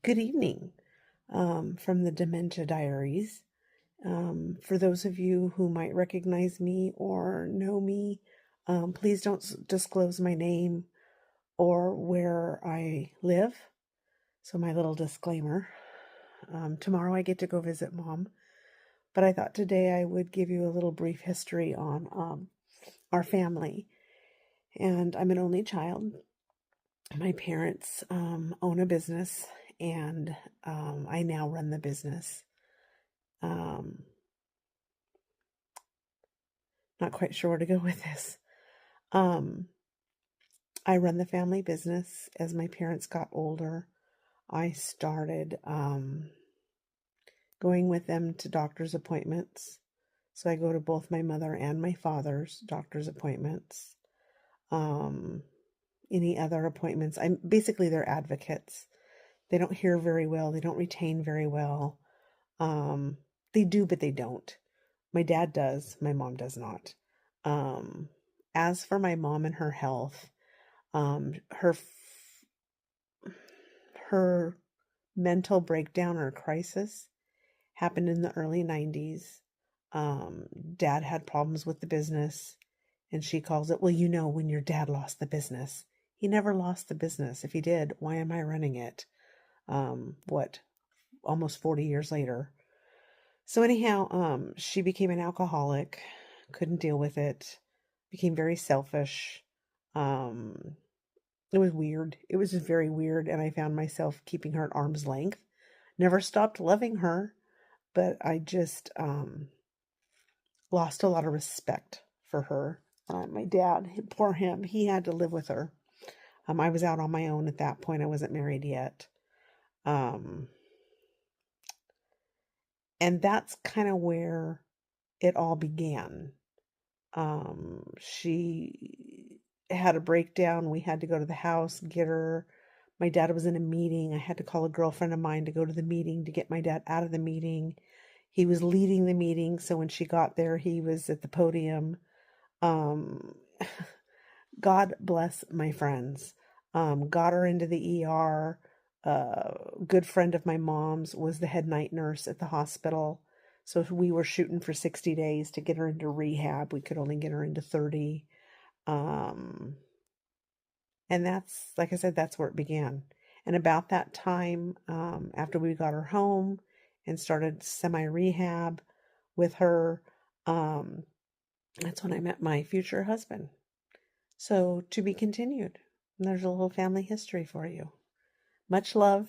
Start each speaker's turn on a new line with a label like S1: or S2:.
S1: Good evening from the Dementia Diaries. For those of you who might recognize me or know me, please don't disclose my name or where I live. So, my little disclaimer. Tomorrow I get to go visit mom, but I thought today I would give you a little brief history on our family. And I'm an only child. My parents own a business, and I now run the business. Um, Not quite sure where to go with this. Um, I run the family business. As my parents got older, I started going with them to doctor's appointments. So I go to both my mother and my father's doctor's appointments. Um, any other appointments. I'm basically their advocates. They don't hear very well. They don't retain very well. Um, they do, but they don't. My dad does. My mom does not. Um, as for my mom and her health, her mental breakdown or crisis happened in the early 90s. Dad had problems with the business, and she calls it, well, when your dad lost the business. He never lost the business. If he did, why am I running it? What, almost 40 years later. So anyhow, she became an alcoholic, couldn't deal with it, became very selfish. Um, it was weird. It was just very weird, and I found myself keeping her at arm's length. Never stopped loving her, but I just lost a lot of respect for her. My dad, poor him, he had to live with her. I was out on my own at that point. I wasn't married yet. Um, and that's kind of where it all began. She had a breakdown. We had to go to the house, get her. My dad was in a meeting. I had to call a girlfriend of mine to go to the meeting to get my dad out of the meeting. He was leading the meeting, so when she got there, he was at the podium. Um, God bless my friends. Got her into the ER. A good friend of my mom's was the head night nurse at the hospital. So we were shooting for 60 days to get her into rehab. We could only get her into 30. Um, and that's, like I said, that's where it began. And about that time, after we got her home and started semi rehab with her, um, that's when I met my future husband. So to be continued. And there's a little family history for you. Much love.